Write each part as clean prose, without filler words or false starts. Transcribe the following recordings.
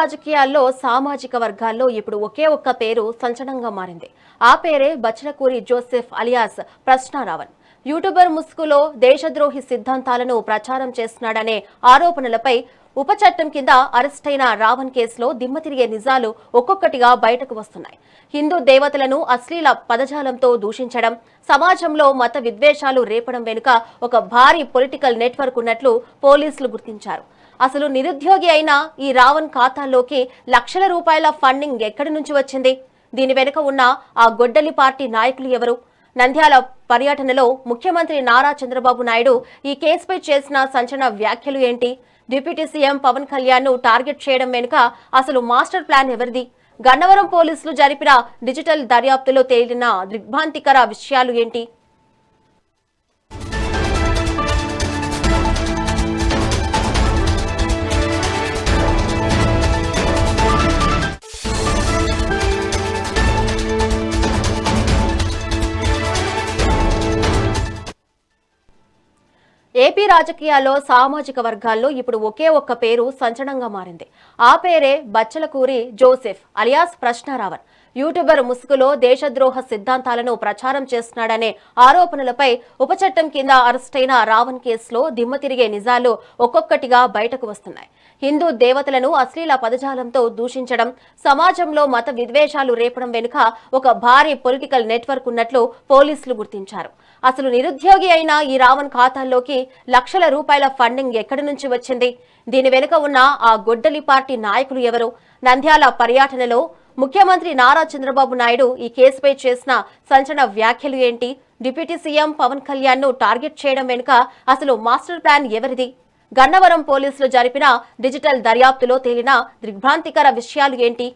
రాజకీయాల్లో సామాజిక వర్గాల్లో ఇప్పుడు ఒకే ఒక్క పేరు సంచలనంగా మారింది. ఆ పేరే బచ్చలకూరి జోసెఫ్ అలియాస్ ప్రశ్నారావణ్. యూట్యూబర్ ముసుగులో దేశద్రోహి సిద్ధాంతాలను ప్రచారం చేస్తున్నాడనే ఆరోపణలపై ఉపచట్టం కింద అరెస్టైన రావణ్ కేసులో దిమ్మ తిరిగే నిజాలు ఒక్కొక్కటిగా బయటకు వస్తున్నాయి. హిందూ దేవతలను అశ్లీల పదజాలంతో దూషించడం, సమాజంలో మత విద్వేషాలు రేపడం వెనుక ఒక భారీ పొలిటికల్ నెట్వర్క్ ఉన్నట్లు పోలీసులు గుర్తించారు. అసలు నిరుద్యోగి అయిన ఈ రావణ్ ఖాతాల్లోకి లక్షల రూపాయల ఫండింగ్ ఎక్కడి నుంచి వచ్చింది? దీని వెనుక ఉన్న ఆ గొడ్డలి పార్టీ నాయకులు ఎవరు? నంద్యాల పర్యటనలో ముఖ్యమంత్రి నారా చంద్రబాబు నాయుడు ఈ కేసుపై చేసిన సంచలన వ్యాఖ్యలు ఏంటి? డిప్యూటీ సీఎం పవన్ కళ్యాణ్ ను టార్గెట్ చేయడం వెనుక అసలు మాస్టర్ ప్లాన్ ఎవరిది? గన్నవరం పోలీసులు జరిపిన డిజిటల్ దర్యాప్తులో తేలిన దిగ్భ్రాంతికర విషయాలు ఏంటి? ఏపీ రాజకీయాల్లో సామాజిక వర్గాల్లో ఇప్పుడు ఒకే ఒక్క పేరు సంచలనంగా మారింది. ఆ పేరే బచ్చలకూరి జోసెఫ్ అలియాస్ ప్రశ్నారావణ్. యూట్యూబర్ ముసుగులో దేశద్రోహ సిద్ధాంతాలను ప్రచారం చేస్తున్నాడనే ఆరోపణలపై ఉపచట్టం కింద అరెస్టైన రావణ్ కేసులో దిమ్మ తిరిగే నిజాలు ఒక్కొక్కటిగా బయటకు వస్తున్నాయి. హిందూ దేవతలను అశ్లీల పదజాలంతో దూషించడం, సమాజంలో మత విద్వేషాలు రేపడం వెనుక ఒక భారీ పొలిటికల్ నెట్వర్క్ ఉన్నట్లు పోలీసులు గుర్తించారు. అసలు నిరుద్యోగి అయిన ఈ రావణ్ ఖాతాల్లోకి లక్షల రూపాయల ఫండింగ్ ఎక్కడి నుంచి వచ్చింది? దీని వెనుక ఉన్న ఆ గొడ్డలి పార్టీ నాయకులు ఎవరు? నంద్యాల పర్యటనలో ముఖ్యమంత్రి నారా చంద్రబాబు నాయుడు ఈ కేసుపై చేసిన సంచలన వ్యాఖ్యలు ఏంటి? డిప్యూటీ సీఎం పవన్ కళ్యాణ్ ను టార్గెట్ చేయడం వెనుక అసలు మాస్టర్ ప్లాన్ ఎవరిది? గన్నవరం పోలీసులు జరిపిన డిజిటల్ దర్యాప్తులో తేలిన దిగ్భ్రాంతికర విషయాలు ఏంటి?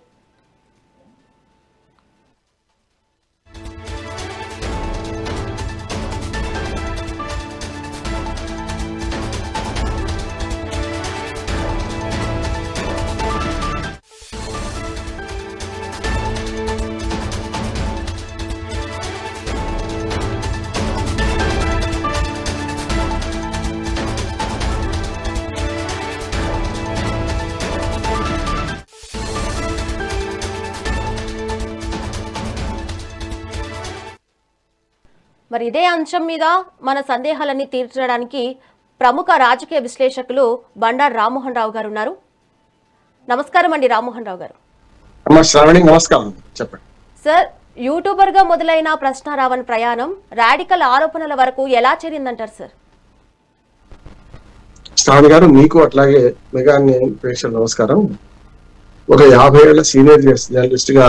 మరి ఇదే అంశం మీద మన సందేహాలన్నీ తీర్చడానికి ప్రముఖ రాజకీయ విశ్లేషకులు బండారు రామ్మోహన్ రావు గారు ఉన్నారు. నమస్కారం అండి రామ్మోహన్ రావు గారు. నమస్కారం. చెప్పండి సార్, యూట్యూబర్ గా మొదలైన ప్రశ్నారావణ్ ప్రయాణం రాడికల్ ఆరోపణల వరకు ఎలా చేరిందంటారు సార్? శ్రావణి గారు, మీకు అట్లాగే మెగా ప్రేక్షకులు నమస్కారం. ఒక 50 ఏళ్ల సీనియర్ జర్నలిస్ట్ గా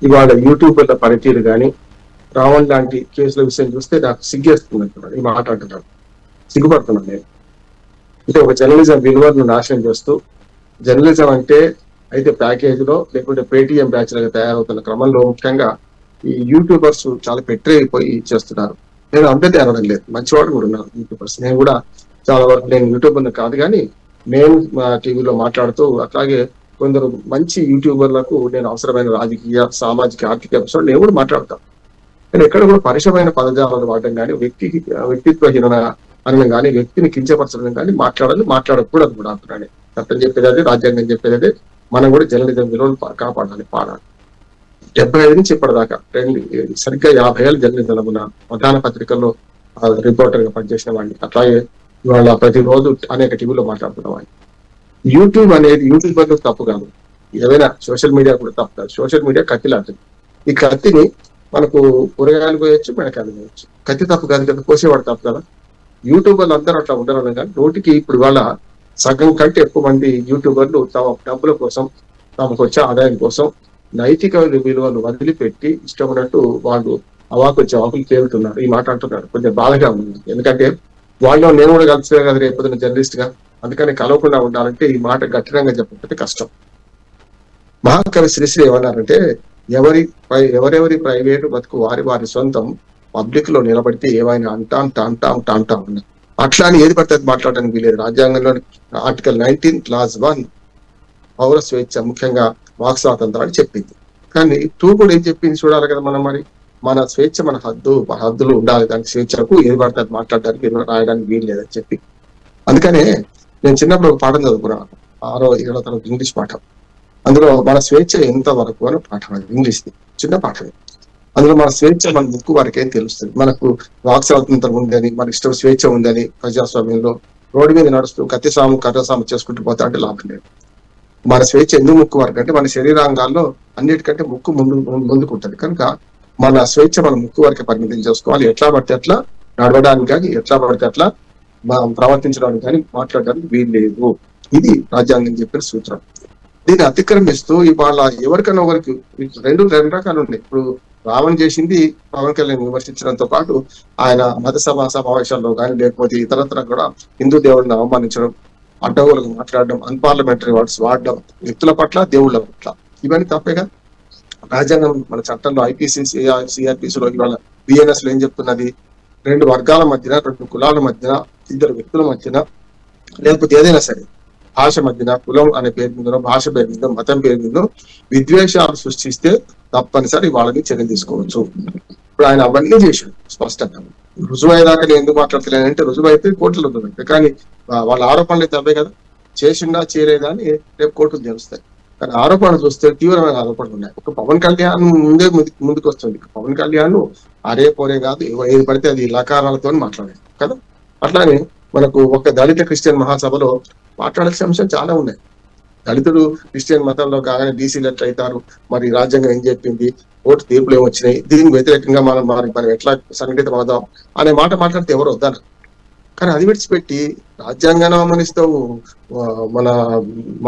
ఇవాళ యూట్యూబర్ల పనితీరు కానీ రావణ్ లాంటి కేసుల విషయం చూస్తే నాకు సిగ్గేస్తుంది అంటున్నాను. ఈ మాట అంటున్నాను, సిగ్గుపడుతున్నాను నేను. అంటే ఒక జర్నలిజం విలువలను నాశనం చేస్తూ, జర్నలిజం అంటే అయితే ప్యాకేజీలో లేకుంటే పేటీఎం బ్యాచ్ లాగా తయారవుతున్న క్రమంలో ముఖ్యంగా ఈ యూట్యూబర్స్ చాలా పెట్టయిపోయి చేస్తున్నారు. నేను అందరినీ అనడం లేదు, మంచివాడు కూడా ఉన్నారు యూట్యూబర్స్. నేను కూడా చాలా వరకు నేను యూట్యూబర్ని కాదు, కానీ నేను మా టీవీలో మాట్లాడుతూ అట్లాగే కొందరు మంచి యూట్యూబర్లకు నేను అవసరమైన రాజకీయ సామాజిక ఆర్థిక అంశాలు నేను కూడా మాట్లాడతాను. నేను ఎక్కడ కూడా పరిశమైన పదజాలను వాడడం కానీ, వ్యక్తిత్వహీన అనడం కానీ, వ్యక్తిని కించపరచడం కానీ మాట్లాడకూడదు కూడా అంటున్నాను. చట్టం చెప్పేది అదే, రాజ్యాంగం చెప్పేది అదే. మనం కూడా జర్నలిజం విలువలు కాపాడాలి, పాడాలి. 75 నుంచి ఇప్పటిదాకా సరిగ్గా 50 ఏళ్ళ జర్నలిజం ఉన్న ప్రధాన పత్రికల్లో రిపోర్టర్ గా పనిచేసిన వాడిని. అట్లాగే ఇవాళ ప్రతిరోజు అనేక టీవీలో మాట్లాడుతున్న వాడిని. యూట్యూబ్ అనేది యూట్యూబర్లు తప్పు కాదు, ఏదైనా సోషల్ మీడియా కూడా తప్పు కాదు. సోషల్ మీడియా కత్తి లాంటిది. ఈ కత్తిని మనకు కూరగాయలు పోయొచ్చు, మెడకాయలు పోయొచ్చు. కత్తి తప్పు కాదు కదా, కోసేవాడు తప్పు కదా. యూట్యూబర్లు అందరూ అట్లా ఉండరు కానీ నోటికి ఇప్పుడు వాళ్ళ సగం కంటే ఎక్కువ మంది యూట్యూబర్లు తమ డబ్బుల కోసం, తమకు వచ్చే ఆదాయం కోసం నైతిక విలువలు వదిలిపెట్టి ఇష్టమైనట్టు వాళ్ళు అవాకులు జవాకులు తేలుతున్నారు. ఈ మాట అంటున్నారు, కొంచెం బాధగా ఉంది. ఎందుకంటే వాళ్ళు నేను కూడా కలిసి కదా రేపు జర్నలిస్ట్ గా, అందుకని కలవకుండా ఉండాలంటే ఈ మాట గట్టినంగా చెప్పకపోతే కష్టం. మహాకవి శ్రీశ్రీ ఏమన్నారంటే, ఎవరెవరి ప్రైవేటు బతుకు వారి సొంతం, పబ్లిక్ లో నిలబడితే ఏమైనా అంటా ఉన్నా. అట్లా అని ఏది పడితే మాట్లాడడానికి వీలేదు. రాజ్యాంగంలోని ఆర్టికల్ 19 క్లాజ్ 1 పౌర స్వేచ్ఛ, ముఖ్యంగా వాక్ స్వాతంత్రం అని చెప్పింది. కానీ కూడా ఏం చెప్పింది చూడాలి కదా మనం. మరి మన స్వేచ్ఛ, మన హద్దులు ఉండాలి. దానికి స్వేచ్ఛకు ఏది పడితే మాట్లాడడానికి, రాయడానికి వీలు లేదని చెప్పి. అందుకనే నేను చిన్నప్పుడు ఒక పాఠం చదువుకున్నాను, 6వ 7వ తరగతి ఇంగ్లీష్ పాఠం. అందులో మన స్వేచ్ఛ ఎంత వరకు అని పాఠం అది, ఇంగ్లీష్ చిన్న పాఠం. అందులో మన స్వేచ్ఛ మన ముక్కు వరకే తెలుస్తుంది. మనకు వాక్ స్వాతంత్రం ఉందని, మన ఇష్టం స్వేచ్ఛ ఉందని ప్రజాస్వామ్యంలో రోడ్డు మీద నడుస్తూ కత్తిసాము కర్రసాము చేసుకుంటూ పోతా అంటే లాభం లేదు. మన స్వేచ్ఛ ఎందుకు ముక్కు వరకు అంటే మన శరీరాంగాల్లో అన్నిటికంటే ముక్కు ముందుకు ఉంటుంది కనుక మన స్వేచ్ఛ మన ముక్కు వరకే పరిమితం చేసుకోవాలి. ఎట్లా పడితే అట్లా నడవడానికి కానీ, ఎట్లా పడితే అట్లా ప్రవర్తించడానికి కానీ, మాట్లాడడానికి వీలు లేదు. ఇది రాజ్యాంగం చెప్పిన సూత్రం. దీన్ని అతిక్రమిస్తూ ఇవాళ ఎవరికైనా ఒకరికి రెండు రకాలు ఉన్నాయి. ఇప్పుడు రావణ్ చేసింది పవన్ కళ్యాణ్ విమర్శించడంతో పాటు ఆయన మత సమావేశాల్లో కానీ లేకపోతే ఇతరత్ర కూడా హిందూ దేవుడిని అవమానించడం, అడ్డగోలుగా మాట్లాడడం, అన్పార్లమెంటరీ వర్డ్స్ వాడడం, వ్యక్తుల పట్ల దేవుళ్ళ పట్ల ఇవన్నీ తప్పేగా. రాజ్యాంగం మన చట్టంలో ఐపీసీ సిఆర్పిసిలో ఇవాళ బిఎన్ఎస్ లో ఏం చెప్తున్నది, రెండు వర్గాల మధ్యన, రెండు కులాల మధ్యన, ఇద్దరు వ్యక్తుల మధ్యన, లేకపోతే ఏదైనా సరే భాష మధ్యన, కులం అనే పేరు మీద, భాష పేరు మీద, మతం పేరు మీద విద్వేషాలు సృష్టిస్తే తప్పనిసరి వాళ్ళని చర్య తీసుకోవచ్చు. ఇప్పుడు ఆయన అవన్నీ చేశాడు స్పష్టంగా. రుజువు అయ్యేదాకా నేను ఎందుకు మాట్లాడతలేనంటే రుజువు అయితే కోర్టులు ఉంటుంది, కానీ వాళ్ళ ఆరోపణలు అయితే అవే కదా, చేసిందా చేయలేదా అని రేపు కోర్టులు తెలుస్తాయి. కానీ ఆరోపణలు చూస్తే తీవ్రమైన ఆరోపణలు ఉన్నాయి. ఒక పవన్ కళ్యాణ్ ముందే ముందుకు వస్తుంది. పవన్ కళ్యాణ్ అరే పోరే కాదు, ఏది పడితే అది లకారాలతో మాట్లాడాడు కదా. అట్లానే మనకు ఒక దళిత క్రిస్టియన్ మహాసభలో మాట్లాడాల్సిన అంశం చాలా ఉన్నాయి. దళితుడు క్రిస్టియన్ మతంలో కాగానే బీసీలు ఎట్లా అవుతారు, మరి రాజ్యాంగం ఏం చెప్పింది, ఓటు తీర్పులు ఏమొచ్చినాయి, దీనికి వ్యతిరేకంగా మనం ఎట్లా సంఘటితం అవుదాం అనే మాట మాట్లాడితే ఎవరు వద్దాను. కానీ అది విడిచిపెట్టి రాజ్యాంగాన్ని అవమానిస్తావు, మన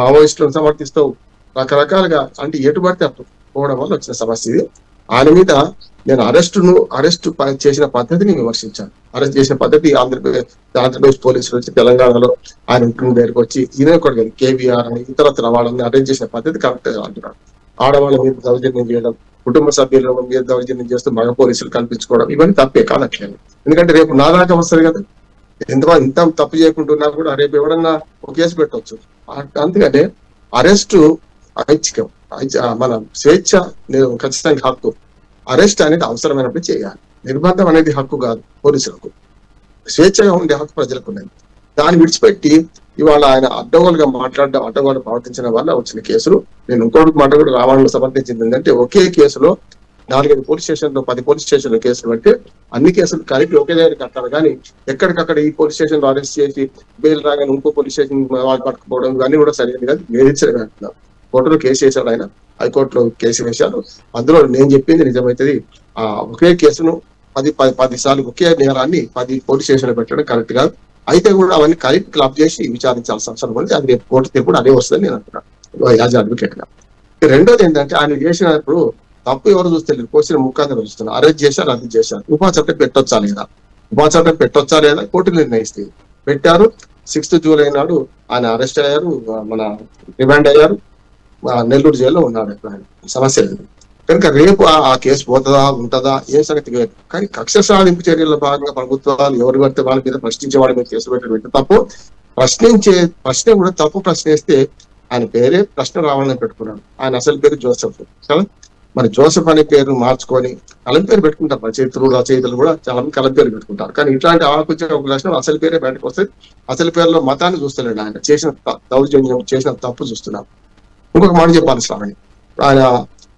మావోయిస్టులను సమర్థిస్తావు, రకరకాలుగా అంటే ఎటు పడితే అటు పోవడం వల్ల వచ్చిన సమస్య ఇది. ఆయన మీద నేను అరెస్ట్ చేసిన పద్ధతిని విమర్శించాను. అరెస్ట్ చేసిన పద్ధతి ఆంధ్రప్రదేశ్ పోలీసులు వచ్చి తెలంగాణలో ఆయన ఇంటి దగ్గరకు వచ్చి ఈయన కూడా కేవీఆర్ అని ఇతరత్ర వాళ్ళని అరెస్ట్ చేసిన పద్ధతి కరెక్ట్ అంటున్నాడు. ఆడవాళ్ళ మీద దౌర్జన్యం చేయడం, కుటుంబ సభ్యుల మీద దౌర్జన్యం చేస్తూ మగ పోలీసులు కల్పించుకోవడం ఇవన్నీ తప్పే కాదట్లేదు. ఎందుకంటే రేపు నా దాకా వస్తుంది కదా, ఇంత తప్పు చేయకుంటున్నా కూడా రేపు ఎవడన్నా ఒక కేసు పెట్టవచ్చు. అందుకనే అరెస్టు ఐచ్ఛికం, మన స్వేచ్ఛ ఖచ్చితంగా హక్కు. అరెస్ట్ అనేది అవసరమైనప్పుడు చేయాలి. నిర్బంధం అనేది హక్కు కాదు పోలీసులకు. స్వేచ్ఛగా ఉండే హక్కు ప్రజలకు ఉన్నది. దాన్ని విడిచిపెట్టి ఇవాళ ఆయన అడ్డగోలుగా మాట్లాడడం, అడ్డగోలు ప్రవర్తించడం వల్ల వచ్చిన కేసులు. నేను ఇంకొక మాట కూడా రావణ్ణి సమర్థించింది ఏంటంటే, ఒకే కేసులో 4-5 పోలీస్ స్టేషన్లో 10 పోలీస్ స్టేషన్లో కేసులు పెడితే అన్ని కేసులు కలిపి ఒకే దగ్గర కట్టాలి. కానీ ఎక్కడికక్కడ ఈ పోలీస్ స్టేషన్ లో అరెస్ట్ చేసి బెయిల్ రాగానే ఇంకో పోలీస్ స్టేషన్ వాళ్ళు పట్టుకుపోవడం ఇవన్నీ కూడా సరైనది కాదు. వేధించడం అంటున్నారు. కోర్టులో కేసు వేశాడు ఆయన, హైకోర్టులో కేసు వేశాడు. అందులో నేను చెప్పింది నిజమైతుంది. ఒకే కేసును 10 సార్లు ఒకే నేరాన్ని 10 పోలీస్ స్టేషన్లో పెట్టడం కరెక్ట్ కాదు. అయితే కూడా అవన్నీ కలిపి క్లబ్ చేసి విచారించాల్సిన అవసరం ఉంది. అది రేపు కోర్టు తీర్పు అదే వస్తుందని నేను అంటున్నాను యాజ్ అడ్వకేట్ గా. రెండోది ఏంటంటే, ఆయన చేసినప్పుడు తప్పు ఎవరు చూస్తే కోసిన ముఖాన్ని చూస్తున్నారు. అరెస్ట్ చేశారు, రద్దు చేశారు. ఉపా చట్టం పెట్టొచ్చా లేదా, ఉపా చట్టం పెట్టొచ్చా లేదా కోర్టు నిర్ణయిస్తుంది. పెట్టారు. 6th జూలై నాడు ఆయన అరెస్ట్ అయ్యారు, మన రిమాండ్ అయ్యారు, నెల్లూరు జైల్లో ఉన్నాడు. సమస్య లేదు. కనుక రేపు ఆ కేసు పోతుందా ఉంటుందా ఏ సంగతి వేరు. కానీ కక్ష సాధింపు చర్యల్లో భాగంగా ప్రభుత్వాలు ఎవరు పడితే వాళ్ళ మీద ప్రశ్నించే వాళ్ళ మీద కేసు పెట్టడం తప్పు. ప్రశ్న కూడా తప్పు ప్రశ్నిస్తే ఆయన పేరే ప్రశ్న రావాలని పెట్టుకున్నాడు. ఆయన అసలు పేరు జోసెఫ్ కదా. మరి జోసెఫ్ అనే పేరు మార్చుకొని కలం పేరు పెట్టుకుంటారు. రచయితలు కూడా చాలా మంది కలం పేరు పెట్టుకుంటారు. కానీ ఇట్లాంటి ఆలోచించే ఒక లక్షణం అసలు పేరే బయటకు వస్తుంది. అసలు పేరులో మతాన్ని చూస్తలేడు. ఆయన చేసిన దౌర్జన్యం, చేసిన తప్పు చూస్తున్నాం. ఇంకొక మాట చెప్పాలి శ్రావణి,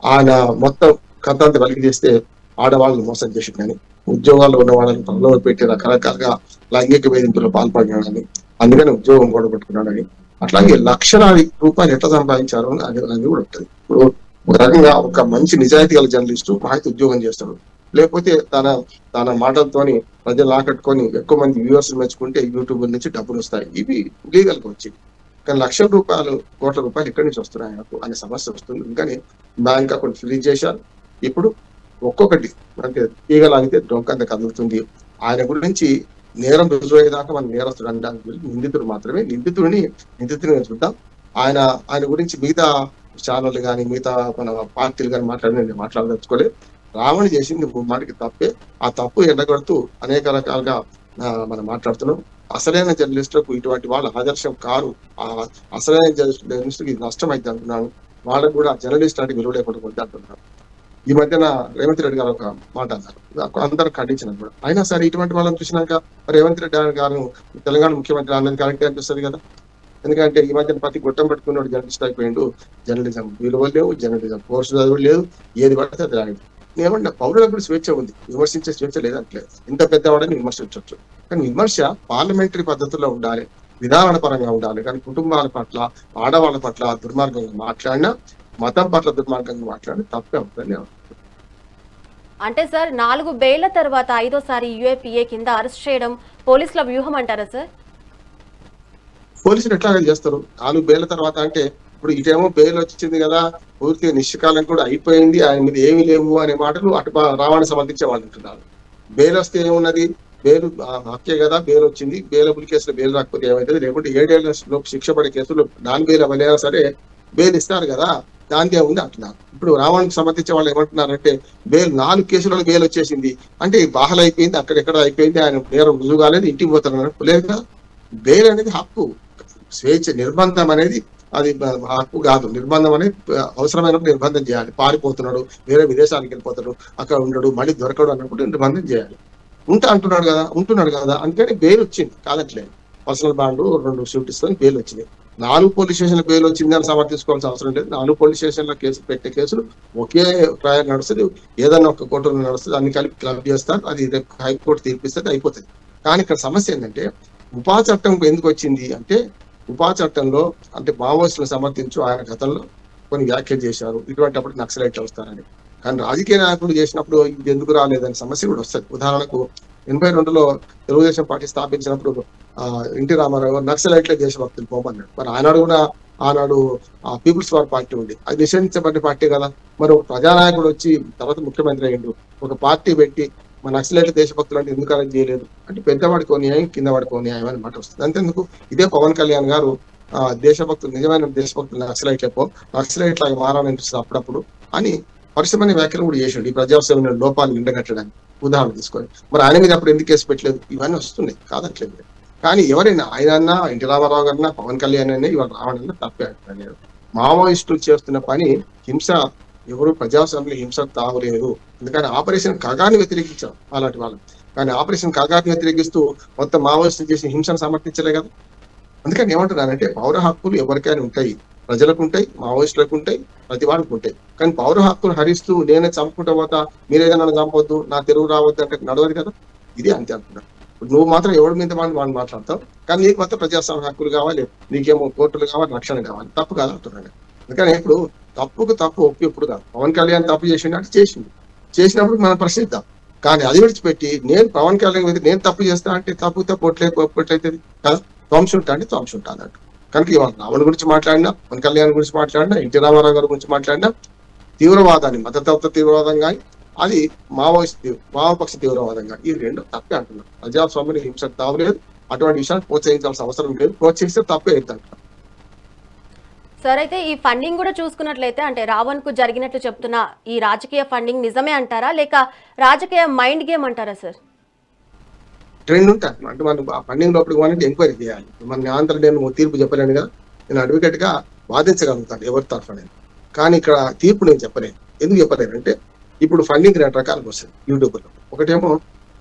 ఆయన మొత్తం కథ అంతా వెలికి చేస్తే ఆడవాళ్ళని మోసం చేసి కానీ, ఉద్యోగాల్లో ఉన్న వాళ్ళని పనిలో పెట్టి రకరకాలుగా లైంగిక వేధింపులో పాల్పడినాడని, అందుకని ఉద్యోగం కూడా పెట్టుకున్నాడని, అట్లాగే లక్షలాది రూపాయలు ఎట్లా సంపాదించారు అనేది కూడా ఉంటుంది. ఇప్పుడు ఒక రకంగా ఒక మంచి నిజాయితీ గల జర్నలిస్టు మాహితి ఉద్యోగం చేస్తాడు, లేకపోతే తన మాటలతోని ప్రజలు ఆకట్టుకొని ఎక్కువ మంది వ్యూవర్స్ మెచ్చుకుంటే యూట్యూబ్ నుంచి డబ్బులు వస్తాయి. ఇవి లీగల్ గా వచ్చి. కానీ లక్షల రూపాయలు, కోట్ల రూపాయలు ఎక్కడి నుంచి వస్తున్నాయి అనే సమస్య వస్తుంది. కానీ బ్యాంక్ అకౌంట్ ఫ్రీజ్ చేశారు. ఇప్పుడు ఒక్కొక్కటి అంటే తీగలాగితే డొంకంత కదులుతుంది. ఆయన గురించి నేరం రుజువయ్యేదాకా మన నేరస్తుడు అనడానికి నిందితుడు మాత్రమే. నిందితుడిని చూద్దాం. ఆయన గురించి మిగతా ఛానళ్ళు కానీ మిగతా మన పార్టీలు కానీ నేను మాట్లాడదలుచుకోలేదు. రావణ్ చేసింది మాటికి తప్పే. ఆ తప్పు ఎండగడుతూ అనేక రకాలుగా మనం మాట్లాడుతున్నాం. అసలైన జర్నలిస్టులకు ఇటువంటి వాళ్ళ ఆదర్శం కారు. అసలైన జర్నలిస్టుకి ఇది నష్టం అయితే అంటున్నాను. వాళ్ళకు కూడా జర్నలిస్ట్ అంటే విలువ లేకుండా కొద్ది అంటున్నారు. ఈ మధ్యన రేవంత్ రెడ్డి గారు ఒక మాట అన్నారు, అందరూ ఖండించినారు కూడా. అయినా సరే ఇటువంటి వాళ్ళని చూసినాక రేవంత్ రెడ్డి గారు తెలంగాణ ముఖ్యమంత్రి అన్నది కరెక్ట్ అనిపిస్తుంది కదా. ఎందుకంటే ఈ మధ్యన ప్రతి గుట్టం పెట్టుకున్నాడు జర్నలిస్ట్ అయిపోయిండు. జర్నలిజం విలువలు లేవు, జర్నలిజం కోర్సు చదువు లేదు, ఏది పడితే అది రాయదు. ఏమన్నా పౌరులకు కూడా స్వేచ్ఛ ఉంది, విమర్శించే స్వేచ్ఛ లేదంటలేదు. ఇంత పెద్దవాడని విమర్శించవచ్చు, కానీ విమర్శ పార్లమెంటరీ పద్ధతుల్లో ఉండాలి, విధాన పరంగా ఉండాలి. కానీ కుటుంబాల పట్ల, ఆడవాళ్ళ పట్ల దుర్మార్గంగా మాట్లాడినా, మతం పట్ల దుర్మార్గంగా మాట్లాడినా తప్పే అవుతుంది. అంటే సార్ 4 బెయిళ్ల తర్వాత 5వ యూఏపీఏ కింద అరెస్ట్ చేయడం పోలీసుల వ్యూహం అంటారా సార్? పోలీసులు ఎట్లాగా చేస్తారు 4 బెయిల్ తర్వాత? అంటే ఇప్పుడు ఇటేమో బెయిల్ వచ్చింది కదా, పూర్తిగా నిశ్చికాలం కూడా అయిపోయింది, ఆయన మీద ఏమీ లేవు అనే మాటలు అటు రావాణి సమర్థించే వాళ్ళు అంటున్నారు. బెయిల్ వస్తే ఏమున్నది, బెయిల్ హక్కే కదా, బెయిల్ వచ్చింది, బెయిలబుల్ కేసులో బెయిల్ రాకపోతే ఏమవుతుంది, లేకుంటే 7 ఏళ్ల లోపు శిక్ష పడే కేసులు నాన్ బెయిల్ అవ్వలేనా సరే బెయిల్ ఇస్తారు కదా, దానికే ఉంది అంటున్నారు. ఇప్పుడు రావాణికి సమర్థించే వాళ్ళు ఏమంటున్నారంటే బెయిల్ 4 కేసులలో బెయిల్ వచ్చేసింది అంటే బాహలు అయిపోయింది, అక్కడెక్కడ అయిపోయింది, ఆయన నేరం రుజువు కాలేదు, ఇంటికి పోతున్నారు. లేదు కదా, బెయిల్ అనేది హక్కు, స్వేచ్ఛ. నిర్బంధం అనేది అది హక్కు కాదు. నిర్బంధం అనేది అవసరమైనప్పుడు నిర్బంధం చేయాలి. పారిపోతున్నాడు, వేరే విదేశాలకు వెళ్ళిపోతాడు, అక్కడ ఉండడు, మళ్ళీ దొరకడు అన్నప్పుడు నిర్బంధం చేయాలి. ఉంటున్నాడు కదా అందుకని బెయిల్ వచ్చింది, కాదట్లేదు. పర్సనల్ బాండ్ 2 షూట్ ఇస్తాను బెయిల్ వచ్చింది. 4 పోలీస్ స్టేషన్ల బెయిల్ వచ్చింది అని సమర్థించుకోవాల్సిన అవసరం లేదు. 4 పోలీస్ స్టేషన్ల కేసు పెట్టే కేసులు ఒకే ట్రయల్ నడుస్తుంది, ఏదైనా ఒక కోర్టులో నడుస్తుంది, అన్ని కలిపి క్లబ్ చేస్తారు, అది హైకోర్టు తీర్పిస్తుంది, అయిపోతుంది. కానీ ఇక్కడ సమస్య ఏంటంటే ఉపా చట్టం ఎందుకు వచ్చింది అంటే, ఉపా చట్టంలో అంటే మావోయిస్టులను సమర్థించు ఆయన గతంలో కొన్ని వ్యాఖ్యలు చేశారు, ఇటువంటి అప్పుడు నక్సలైట్లు వస్తారని. కానీ రాజకీయ నాయకులు చేసినప్పుడు ఇది ఎందుకు రాలేదనే సమస్య కూడా వస్తుంది. ఉదాహరణకు 82లో తెలుగుదేశం పార్టీ స్థాపించినప్పుడు ఎన్టీ రామారావు నక్సలైట్లే దేశభక్తులు పోమన్నాడు. మరి ఆనాడు పీపుల్స్ వార్ పార్టీ ఉంది, అది నిషేధించబడిన పార్టీ కదా. మరి ఒక ప్రజానాయకుడు వచ్చి తర్వాత ముఖ్యమంత్రి అయ్యిండు, ఒక పార్టీ పెట్టి మన నక్సలైట్ల దేశభక్తులు అంటే ఎందుకు అరెస్ట్ చేయలేదు అంటే, పెద్దవాడికో న్యాయం కిందవాడికో న్యాయం అని మాట వస్తుంది. అంతేందుకు ఇదే పవన్ కళ్యాణ్ గారు దేశభక్తులు, నిజమైన దేశభక్తులు నక్సలైట్ లాగా మారాలనిపిస్తుంది అప్పుడప్పుడు అని పరిశ్రమని వ్యాఖ్యలు కూడా చేసిండు, ఈ ప్రజాస్వామ్య లోపాలు ఎండగట్టడానికి ఉదాహరణ తీసుకొని. మరి ఆయన మీద అప్పుడు ఎందుకు కేసు పెట్టలేదు? ఇవన్నీ వస్తున్నాయి, కాదట్లేదు. కానీ ఎవరైనా ఆయన ఎన్టీ రామారావు గారన్నా, పవన్ కళ్యాణ్ అయినా, ఇవాళ రావణ తప్పే అంటున్నాను నేను. మావోయిస్టులు చేస్తున్న పని హింస, ఎవరు ప్రజాస్వామ్యంలో హింస తాగలేదు. ఎందుకంటే ఆపరేషన్ కాగాన్ని వ్యతిరేకించాం అలాంటి వాళ్ళు, కానీ ఆపరేషన్ కాగాన్ని వ్యతిరేకిస్తూ మొత్తం మావోయిస్టులు చేసిన హింసను సమర్థించలే కదా. అందుకని ఏమంటున్నానంటే పౌర హక్కులు ఎవరికైనా ఉంటాయి, ప్రజలకు ఉంటాయి, మావోయిస్టులకు ఉంటాయి, ప్రతి వాళ్ళకు ఉంటాయి. కానీ పౌర హక్కులు హరిస్తూ నేనే చంపుకుంటా పోతా, మీరేదైనా నన్ను చంపొద్దు, నా తెలుగు రావద్దు అంటే నడవదు కదా. ఇది అంతే అంటున్నాను. నువ్వు మాత్రం ఎవరి మీద వాళ్ళు మాట్లాడతావు, కానీ నీకు మాత్రం ప్రజాస్వామ్య హక్కులు కావాలి, నీకేమో కోర్టులు కావాలి, రక్షణ కావాలి. తప్పు కాదు అంటున్నాను. అందుకని ఇప్పుడు తప్పుకు తప్పు ఒప్పి ఎప్పుడు కాదు. పవన్ కళ్యాణ్ తప్పు చేసిండు చేసినప్పుడు మనం ప్రశ్నిద్దాం. కానీ అది విడిచిపెట్టి నేను పవన్ కళ్యాణ్ మీద నేను తప్పు చేస్తా అంటే తప్పు ఒట్లయితుంది కదా. త్వంశుంటా అంటే త్వంశుంటా అన్నట్టు. కనుక ఇవాళ రావణ గురించి మాట్లాడినా, పవన్ కళ్యాణ్ గురించి మాట్లాడినా, ఎన్టీ రామారావు గారి గురించి మాట్లాడినా, తీవ్రవాదాన్ని మతతత్వ తీవ్రవాదం కానీ అది మావోపక్ష తీవ్రవాదం కానీ, ఈ రెండు తప్పే అంటున్నారు. ప్రజాస్వామ్యం హింసకు తావలేదు, అటువంటి విషయాన్ని ప్రోత్సహించాల్సిన అవసరం లేదు, ప్రోత్సహిస్తే తప్పే అవుతుంది. సార్ అయితే ఈ ఫండింగ్ కూడా చూసుకున్నట్లయితే అంటే రావణ్ కు జరిగినట్లు చెప్తున్న ఈ రాజకీయ ఫండింగ్ నిజమే అంటారా, లేక రాజకీయ మైండ్ గేమ్ అంటారా సార్? ట్రెండ్ ఉంటాయి అంటే మనం ఆ ఫండింగ్ లోపలికి పోవాలంటే ఎంక్వైరీ చేయాలి. మన ఆంధ్ర నేను తీర్పు చెప్పలేను కదా, నేను అడ్వకేట్ గా వాదించగలుగుతాను ఎవరి తరఫున. కానీ ఇక్కడ తీర్పు నేను చెప్పలేను. ఎందుకు చెప్పలేను అంటే, ఇప్పుడు ఫండింగ్ 2 రకాలకు వస్తుంది యూట్యూబ్ లో. ఒకటేమో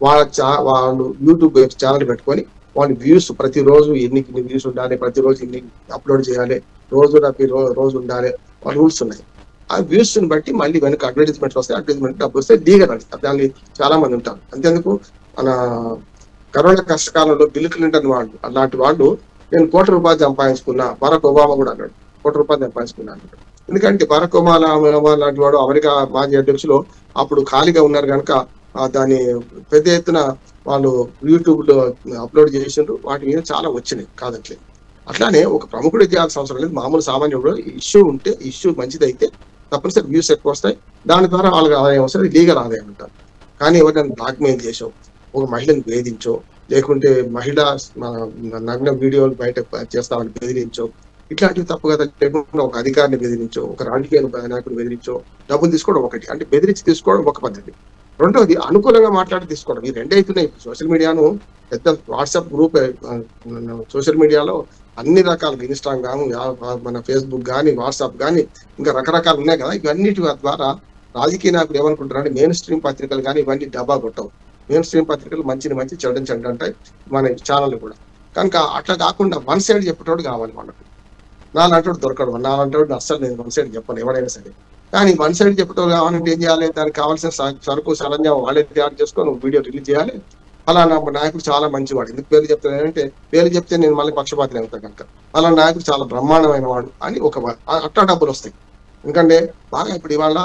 వాళ్ళు యూట్యూబ్ ఛానల్ పెట్టుకొని వాళ్ళ వ్యూస్ ప్రతిరోజు ఎన్ని వ్యూస్ ఉండాలి, ప్రతిరోజు ఇన్ని అప్లోడ్ చేయాలి, రోజు ఉండాలి, వాళ్ళ రూల్స్ ఉన్నాయి. ఆ వ్యూస్ ని బట్టి మళ్ళీ వెనక అడ్వర్టైజ్మెంట్ వస్తాయి, అడ్వర్టైజ్మెంట్ డబ్బు వస్తే లీగల్ నడుస్తారు. దాన్ని చాలా మంది ఉంటారు. అంతేందుకు మన కరోనా కష్టకాలంలో బిల్ క్లింటన్ వాళ్ళు అలాంటి వాళ్ళు నేను ₹1,00,00,000 సంపాదించుకున్నా, బరాక్ ఒబామా కూడా అన్నాడు ₹1,00,00,000 సంపాదించుకున్నా అన్నాడు. ఎందుకంటే బరాక్ ఒబామా లాంటి వాడు అమెరికా మాజీ అధ్యక్షులు అప్పుడు ఖాళీగా ఉన్నారు కనుక దాన్ని పెద్ద ఎత్తున వాళ్ళు యూట్యూబ్ లో అప్లోడ్ చేసిండ్రు, వాటి మీద చాలా వచ్చినాయి, కాదట్లేదు. అట్లానే ఒక ప్రముఖుడు చేయాల్సిన అవసరం లేదు, మామూలు సామాన్యుడు ఇష్యూ ఉంటే, ఇష్యూ మంచిదైతే తప్పనిసరి వ్యూస్ ఎక్కువ వస్తాయి, దాని ద్వారా వాళ్ళకి ఆదాయం వస్తుంది, లీగల్ ఆదాయం అంటారు. కానీ ఎవరైనా బ్లాక్మెయిల్ చేసో, ఒక మహిళను వేధించో, లేకుంటే మహిళ నగ్న వీడియోలు బయట చేస్తామని బెదిరించో, ఇట్లాంటివి తప్పు కదా. లేకుండా ఒక అధికారిని బెదిరించో, ఒక రాజకీయ నాయకుడు బెదిరించో డబ్బులు తీసుకోవడం ఒకటి, అంటే బెదిరించి తీసుకోవడం ఒక పద్ధతి. రెండవది అనుకూలంగా మాట్లాడి తీసుకోవడం. ఈ రెండే అవుతున్నాయి. సోషల్ మీడియాను పెద్ద వాట్సాప్ గ్రూప్, సోషల్ మీడియాలో అన్ని రకాల ఇన్స్టాగ్రామ్, మన ఫేస్బుక్ కానీ, వాట్సాప్ కానీ, ఇంకా రకరకాలు ఉన్నాయి కదా. ఇవన్నిటి ద్వారా రాజకీయ నాయకులు ఏమనుకుంటారంటే మెయిన్ స్ట్రీమ్ పత్రికలు కానీ ఇవన్నీ డబ్బా కొట్టవు. మెయిన్ స్ట్రీమ్ పత్రికలు మంచి చెడు అంటాయి, మన ఛానల్ కూడా. కనుక అట్లా కాకుండా వన్ సైడ్ చెప్పేటోడు కావాలి మనకు. నాలంటోడు దొరకడు, నాలంటోడు అస్సలు నేను వన్ సైడ్ చెప్పను ఎవరైనా సరే. కానీ వన్ సైడ్ చెప్పేటోడు కావాలంటే ఏం చేయాలి, దానికి కావాల్సిన సరుకు సరంజామం వాళ్ళే తయారు చేసుకొని వీడియో రిలీజ్ చేయాలి. అలా నా నాయకుడు చాలా మంచివాడు. ఎందుకు పేరు చెప్తానంటే పేరు చెప్తే నేను మళ్ళీ పక్షపాతిని అవుతాను కనుక. అలా నాయకుడు చాలా బ్రహ్మాండమైన వాడు అని ఒక అట్లా డబ్బులు వస్తాయి. ఎందుకంటే బాగా ఇప్పుడు ఇవాళ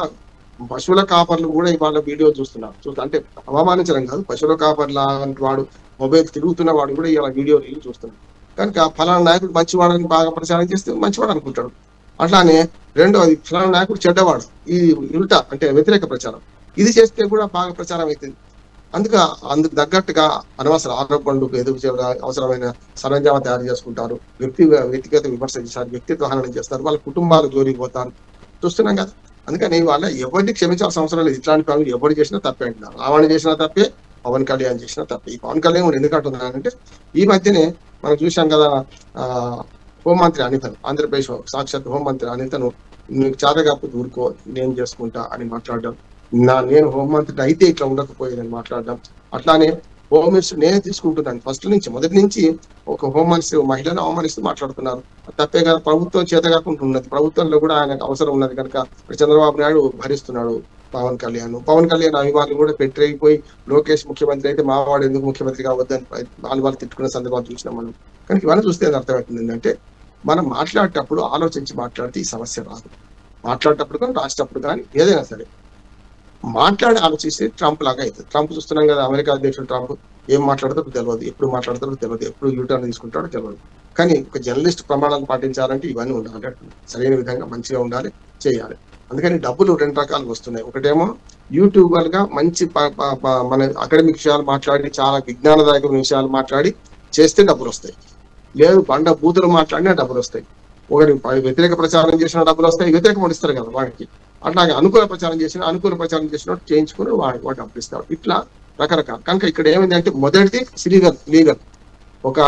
పశువుల కాపర్లు కూడా ఇవాళ వీడియో చూస్తున్నారు. అంటే అవమానించడం కాదు, పశువుల కాపర్ల వాడు మొబైల్ తిరుగుతున్న వాడు కూడా ఇలా వీడియో రీల్ చూస్తున్నాడు. కనుక ఫలానా నాయకుడు మంచివాడని బాగా ప్రచారం చేస్తే మంచివాడు అనుకుంటాడు. అట్లానే రెండోది ఫలానా నాయకుడు చెడ్డవాడు, ఇది ఉల్టా అంటే వ్యతిరేక ప్రచారం, ఇది చేస్తే కూడా బాగా ప్రచారం అవుతుంది. అందుకు తగ్గట్టుగా అనవసర ఆరోపణలు ఎదురు అవసరమైన సరంజామా తయారు చేసుకుంటారు, వ్యక్తిగత విమర్శ చేస్తారు, వ్యక్తిత్వ హననం చేస్తారు, వాళ్ళ కుటుంబాలు జోలికి పోతారు, చూస్తున్నాం కదా. అందుకని వాళ్ళ ఎవరిని క్షమించాల్సిన అవసరం లేదు. ఇట్లాంటి పనులు ఎవరు చేసినా తప్పే అంటున్నారు. రావణ చేసినా తప్పే, పవన్ కళ్యాణ్ చేసినా తప్పే. ఈ పవన్ కళ్యాణ్ ఎందుకు అంటున్నానంటే ఈ మధ్యనే మనం చూసాం కదా, హోంమంత్రి అనితను, ఆంధ్రప్రదేశ్ సాక్షాత్ హోంమంత్రి అనితను నీకు చేతగాకపోతే ఊరుకో నేను చేసుకుంటా అని మాట్లాడడం, నేను హోంమంత్రి అయితే ఇట్లా ఉండకపోయేదని మాట్లాడడం. అట్లానే హోమ్ మినిస్టర్ నేనే తీసుకుంటున్నాను మొదటి నుంచి ఒక హోమ్ మినిస్టర్ మహిళను అవమానిస్తూ మాట్లాడుతున్నారు. తప్పే కదా, ప్రభుత్వం చేత కాకుండా ఉన్నది, ప్రభుత్వంలో కూడా ఆయనకు అవసరం ఉన్నది కనుక చంద్రబాబు నాయుడు భరిస్తున్నాడు పవన్ కళ్యాణ్ అభిమానులు కూడా పెట్టిపోయి లోకేష్ ముఖ్యమంత్రి అయితే మావాడు ఎందుకు ముఖ్యమంత్రి కావద్దని వాళ్ళు తిట్టుకున్న సందర్భాలు చూసినాం మనం. కనుక ఇవన్నీ చూస్తే అర్థమవుతుంది ఏంటంటే మనం మాట్లాడేటప్పుడు ఆలోచించి మాట్లాడితే ఈ సమస్య రాదు. మాట్లాడేటప్పుడు కానీ రాసేటప్పుడు కానీ ఏదైనా సరే మాట్లాడి ఆలోచిస్తే ట్రంప్ లాగా అవుతుంది. ట్రంప్ చూస్తున్నాం కదా, అమెరికా అధ్యక్షుడు ట్రంప్ ఏం మాట్లాడతాడో తెలియదు, ఎప్పుడు మాట్లాడతాడో తెలియదు, ఎప్పుడు యూటర్న్ తీసుకుంటాడో తెలియదు. కానీ ఒక జర్నలిస్ట్ ప్రమాణాలు పాటించాలంటే ఇవన్నీ ఉండాలి, సరైన విధంగా మంచిగా ఉండాలి, చేయాలి. అందుకని డబ్బులు రెండు రకాలుగా వస్తున్నాయి. ఒకటేమో యూట్యూబర్ గా మంచి మన అకాడమిక్ విషయాలు మాట్లాడి చాలా విజ్ఞానదాయక విషయాలు మాట్లాడి చేస్తే డబ్బులు వస్తాయి. లేదు బండ బూతులు మాట్లాడినా డబ్బులు వస్తాయి. ఒకటి వ్యతిరేక ప్రచారం చేసిన డబ్బులు వస్తాయి, వ్యతిరేకం ఇస్తారు కదా వాడికి. అట్లాగే అనుకూల ప్రచారం చేసిన చేయించుకుని వాడు డబ్బులు ఇస్తారు. ఇట్లా రకరకాల. కనుక ఇక్కడ ఏమైందంటే మొదటిది లీగల్ ఒక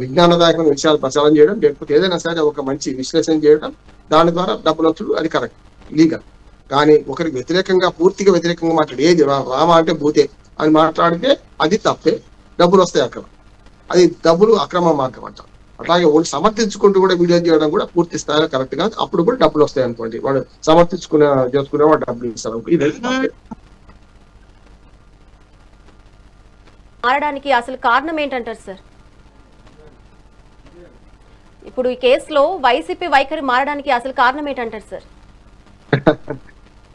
విజ్ఞానదాయకమైన విషయాలు ప్రచారం చేయడం, లేకపోతే ఏదైనా సరే ఒక మంచి విశ్లేషణ చేయడం, దాని ద్వారా డబ్బులు వచ్చుడు, అది కరెక్ట్ లీగల్. కానీ ఒకరికి పూర్తిగా వ్యతిరేకంగా మాట్లాడి ఏది రామ అంటే భూతే అని మాట్లాడితే అది తప్పే, డబ్బులు వస్తాయి అక్కడ. అది డబ్బులు అక్రమ మార్గం అంట. అట్లాగే వాళ్ళు సమర్థించుకుంటూ కూడా వీడియో చేయడం కూడా పూర్తి స్థాయిలో కరెక్ట్ కాదు. అప్పుడు కూడా డబ్బులు వస్తాయి అనుకోండి, వాడు చేసుకునే వాడు డబ్బులు ఇస్తారు. మారడానికి అసలు కారణం ఏంటంటారు సార్? ఇప్పుడు ఈ కేసులో వైసీపీ వైఖరి మారడానికి అసలు కారణం ఏంటంటారు సార్?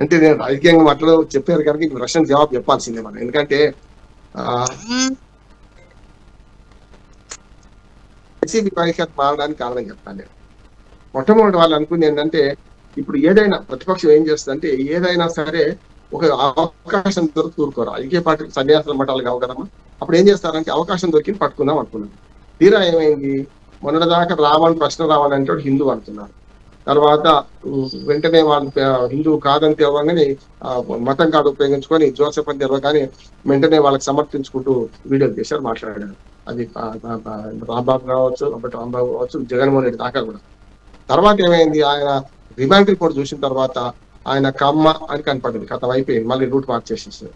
అంటే నేను రాజకీయంగా మాట్లాడు చెప్పారు కనుక ఈ ప్రశ్న జవాబు చెప్పాల్సిందే మనం. ఎందుకంటే వైసీపీ వైఖరి మారడానికి కారణం చెప్తాను నేను. మొట్టమొదటి వాళ్ళు అనుకుంది ఏంటంటే ఇప్పుడు ఏదైనా ప్రతిపక్షం ఏం చేస్తుందంటే ఏదైనా సరే ఒక అవకాశం దొరికి తూరుకోరు. రాజకీయ పార్టీ సన్యాసాల మఠాలు కావు కదమ్మా. అప్పుడు ఏం చేస్తారంటే అవకాశం దొరికి పట్టుకుందాం అనుకున్నాను. తీరా ఏమైంది, మొన్నటిదాకా ప్రశ్న రావాలంటే హిందూ అంటున్నారు. తర్వాత వెంటనే వాళ్ళు హిందూ కాదని తెలవగానే మతం కార్డు ఉపయోగించుకొని జోసెఫ్ అని తెలవగానే వెంటనే వాళ్ళకి సమర్థించుకుంటూ వీడియోలు చేశారు, మాట్లాడారు. అది రాంబాబు కావచ్చు, రాంబాబు కావచ్చు, జగన్మోహన్ రెడ్డి దాకా కూడా. తర్వాత ఏమైంది, ఆయన రిమాండ్ రిపోర్ట్ చూసిన తర్వాత ఆయన కమ్మ అని కనపడింది, కథ అయిపోయింది, మళ్ళీ రూట్ మార్చేసేసారు.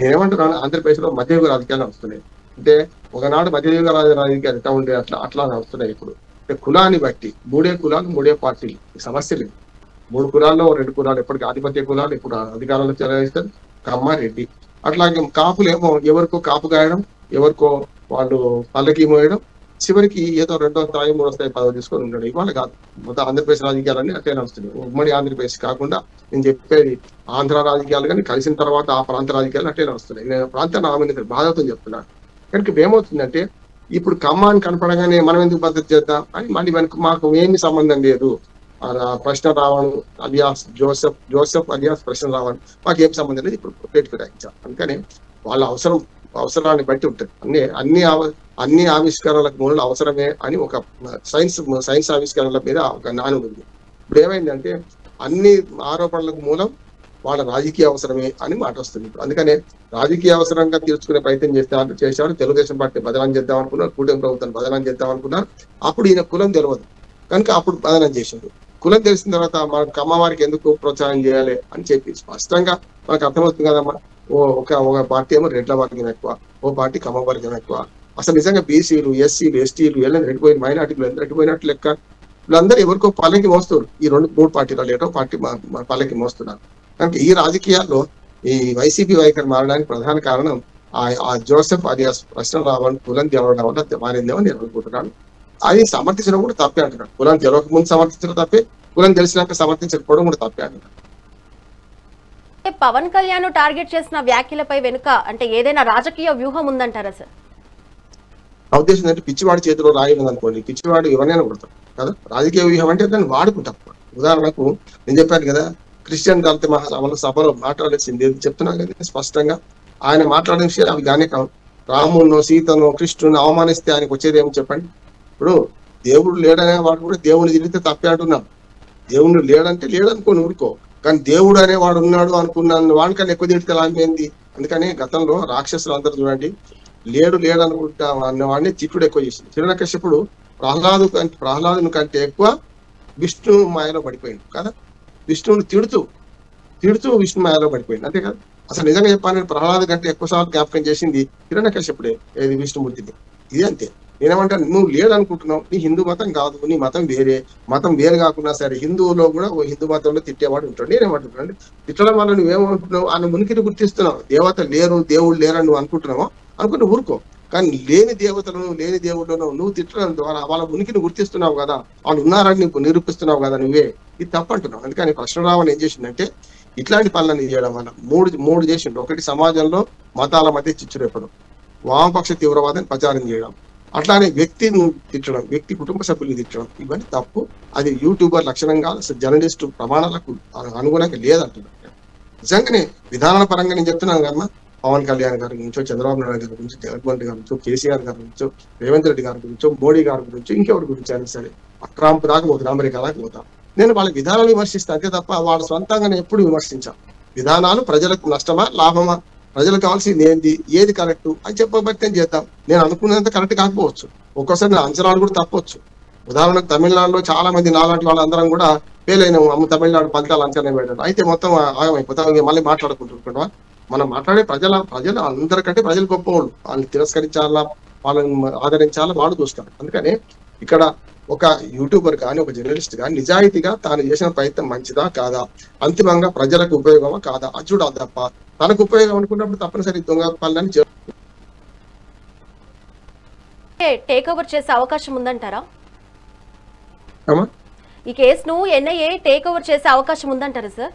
నేనేమంటున్నాను, ఆంధ్రప్రదేశ్ లో మధ్యయుగ రాజకీయాలు వస్తున్నాయి. అంటే ఒకనాడు మధ్యయుగ రాజకీయాలు ఎట్లా ఉండే అట్లా వస్తున్నాయి ఇప్పుడు. కులాన్ని బట్టి 3 కులాలు 3 పార్టీలు, సమస్య లేదు. 3 కులాల్లో 2 కులాలు ఎప్పటికీ ఆధిపత్య కులాలు ఇప్పుడు అధికారంలో చెలాయిస్తారు, కమ్మ రెడ్డి. అట్లాగే కాపులు ఏమో ఎవరికో కాపు గాయడం, ఎవరికో వాళ్ళు పల్లకి మోయడం, చివరికి ఏదో 2వ స్థాయి 3వ స్థాయి పదవి తీసుకొని ఉండడం. ఇవాళ కాదు, మొత్తం ఆంధ్రప్రదేశ్ రాజకీయాలన్నీ అట్లే వస్తున్నాయి. ఉమ్మడి ఆంధ్రప్రదేశ్ కాకుండా నేను చెప్పేది ఆంధ్ర రాజకీయాలు కానీ కలిసిన తర్వాత ఆ ప్రాంత రాజకీయాలు అట్లే వస్తున్నాయి. నేను ప్రాంత నామిని బాధతో చెప్తున్నాను. కనుక ఏమవుతుందంటే ఇప్పుడు కమ్మాని కనపడగానే మనం ఎందుకు పద్ధతి చేద్దాం అని మళ్ళీ మాకు ఏమి సంబంధం లేదు, ప్రశ్న రావణ్ అలియాస్ జోసెఫ్ అలియాస్ ప్రశ్న రావణ్ మాకు ఏం సంబంధం లేదు, ఇప్పుడు పేరు ఫిరాయించాం. అందుకని వాళ్ళ అవసరాన్ని బట్టి ఉంటుంది. అన్ని ఆవిష్కరణలకు మూలం అవసరమే అని ఒక సైన్స్ ఆవిష్కరణల మీద ఒక నానుడు ఉంది. ఇప్పుడు ఏమైందంటే అన్ని ఆరోపణలకు మూలం వాళ్ళ రాజకీయ అవసరమే అని మాట వస్తుంది. అందుకనే రాజకీయ అవసరంగా తీర్చుకునే ప్రయత్నం చేశారు. తెలుగుదేశం పార్టీ బదనాం చేద్దాం అనుకున్నారు, కూటమి ప్రభుత్వం బదనాం చేద్దాం అనుకున్నారు. అప్పుడు ఈయన కులం తెలియదు కనుక అప్పుడు బదనాం చేశారు. కులం తెలిసిన తర్వాత మన కమ్మవారికి ఎందుకు ప్రోత్సాహం చేయాలి అని చెప్పి స్పష్టంగా మనకు అర్థమవుతుంది కదమ్మా. ఒక పార్టీ ఏమో రెడ్ల వర్గం ఎక్కువ, ఓ పార్టీ కమ్మ వర్గం ఎక్కువ. అసలు నిజంగా బీసీలు, ఎస్సీలు, ఎస్టీలు వీళ్ళని రెడ్డిపోయిన మైనార్టీలు ఎంత రెడ్డిపోయినట్లు లెక్క. వీళ్ళందరూ ఎవరికో పల్లెకి మోస్తారు. ఈ 2-3 పార్టీలలో ఏటో పార్టీ పల్లెకి మోస్తున్నారు. కనుక ఈ రాజకీయాల్లో ఈ వైసీపీ వైఖరి మారడానికి ప్రధాన కారణం ఆ జోసెఫ్ అలియాస్ ప్రశ్నరావణ్ కులం తెలవడం వల్ల మారిందేమని నేను అనుకుంటున్నాను. అది సమర్థించడం కూడా తప్పే అంటున్నాడు. కులం తెలవక ముందు సమర్థించడం తప్పే, కులం తెలిసినాక సమర్థించకపోవడం కూడా తప్పే అంటున్నాడు. పవన్ కళ్యాణ్ టార్గెట్ చేసిన వ్యాఖ్యలపై వెనుక అంటే ఏదైనా రాజకీయ వ్యూహం ఉందంటారా సార్? నా ఉద్దేశం ఏంటంటే పిచ్చివాడి చేతిలో రాయి ఉందనుకోండి, పిచ్చివాడు ఎవరైనా కొడతాం కదా. రాజకీయ వ్యూహం అంటే దాన్ని వాడుకుంటాం. ఉదాహరణకు నేను చెప్పాను కదా, క్రిస్టియన్ దళిత మహాసభలో సభలో మాట్లాడేసింది చెప్తున్నాను కదా స్పష్టంగా. ఆయన మాట్లాడిన విషయాలు అవి కానీ కావు. రామును, సీతను, కృష్ణుని అవమానిస్తే ఆయనకు వచ్చేది ఏమో చెప్పండి. ఇప్పుడు దేవుడు లేడనే వాడు కూడా దేవుని తిరిగితే తప్పే అంటున్నాం. దేవుడు లేడంటే లేడనుకోని ఊరుకో, కానీ దేవుడు అనేవాడు ఉన్నాడు అనుకున్నాను వాడికన్నా ఎక్కువ తిడితే లాంటి. అందుకని గతంలో రాక్షసులు అందరూ చూడండి, లేడు అనుకుంటా అన్నవాడిని తిట్టుడు ఎక్కువ చేసింది. హిరణ్యకశ్యపుడు ప్రహ్లాదుని కంటే ఎక్కువ విష్ణు మాయలో పడిపోయింది కదా. విష్ణువుని తిడుతూ విష్ణు మాయలో పడిపోయింది, అంతే కదా. అసలు నిజంగా చెప్పాలని ప్రహ్లాదు కంటే ఎక్కువ సార్లు జ్ఞాపకం చేసింది హిరణ్యకశ్యపుడే, ఏది విష్ణుమూర్తిని. ఇది అంతే. నేనేమంటాను, నువ్వు లేదనుకుంటున్నావు, నీ హిందూ మతం కాదు, నీ మతం వేరే కాకుండా సరే హిందువులో కూడా ఓ హిందూ మతంలో తిట్టేవాడు ఉంటాడు. నేనేమంటున్నాను, తిట్టడం వల్ల నువ్వేమంటున్నావు, ఆయన ఉనికిని గుర్తిస్తున్నావు. దేవత లేరు, దేవుడు లేరని నువ్వు అనుకుంటున్నావు, అనుకుని ఊరుకో. కానీ లేని దేవతలను, లేని దేవుళ్ళను నువ్వు తిట్టడం ద్వారా వాళ్ళ ఉనికిని గుర్తిస్తున్నావు కదా, వాళ్ళు ఉన్నారని నీకు నిరూపిస్తున్నావు కదా నువ్వే. ఇది తప్పంటున్నావు. అందుకని కృష్ణరావణ్ ఏం చేసిందంటే ఇట్లాంటి పనులను చేయడం వల్ల మూడు చేసిండు. ఒకటి, సమాజంలో మతాల మధ్య చిచ్చు రేపడం, వామపక్ష తీవ్రవాదాన్ని ప్రచారం చేయడం, అట్లానే వ్యక్తిని తిట్టడం, వ్యక్తి కుటుంబ సభ్యుల్ని తిట్టడం, ఇవన్నీ తప్పు. అది యూట్యూబర్ లక్షణంగా జర్నలిస్టు ప్రమాణాలకు అనుగుణంగా లేదంటున్నాను. నిజంగానే విధానాల పరంగా నేను చెప్తున్నాను కదమ్మా, పవన్ కళ్యాణ్ గారి గురించో, చంద్రబాబు నాయుడు గారి గురించి, జగన్మోహన్ రెడ్డి గారి గురించో, కేసీఆర్ గారి గురించో, రేవంత్ రెడ్డి గారి గురించో, మోడీ గారి గురించో, ఇంకెవరి గురించి అయినా సరే అక్రాంపు దాకా పోతాను, అమెరికా దాకా పోతాం. నేను వాళ్ళ విధానాలు విమర్శిస్తాను అంతే తప్ప వాళ్ళ సొంతంగా ఎప్పుడు విమర్శించాను. విధానాలు ప్రజలకు నష్టమా లాభమా, ప్రజలకు కావాల్సింది ఏంది, ఏది కరెక్ట్ అని చెప్పబట్టి నేను చేద్దాం. నేను అనుకున్నంత కరెక్ట్ కాకపోవచ్చు, ఒక్కోసారి నా అంచనాలు కూడా తప్పవచ్చు. ఉదాహరణకు తమిళనాడులో చాలా మంది నాలాంటి వాళ్ళందరం కూడా ఫెయిల్ అయినాము. తమిళనాడు ఫలితాలు అంచనా వేయడం అయితే మొత్తం ఆగమైపోతాం. మళ్ళీ మాట్లాడుకుంటున్నాం. మనం మాట్లాడే ప్రజలు అందరికంటే ప్రజలు గొప్పవాళ్ళు, వాళ్ళని తిరస్కరించాలా, వాళ్ళని ఆదరించాలా వాడు చూస్తాడు. అందుకని ఇక్కడ ఒక యూట్యూబర్ కానీ, ఒక జర్నలిస్ట్ కానీ నిజాయితీగా తాను చేసిన ప్రయత్నం మంచిదా కాదా, అంతిమంగా ప్రజలకు ఉపయోగమా కాదా అది చూడాలి తప్ప తనకు ఉపయోగం అనుకున్నప్పుడు తప్పనిసరి దొంగ పనులని టేక్ ఓవర్ చేసే అవకాశం ఉందంటారా? అమ్మా, ఈ కేసును ఎన్ఐఏ టేక్ ఓవర్ చేసే అవకాశం ఉందంటారా సార్?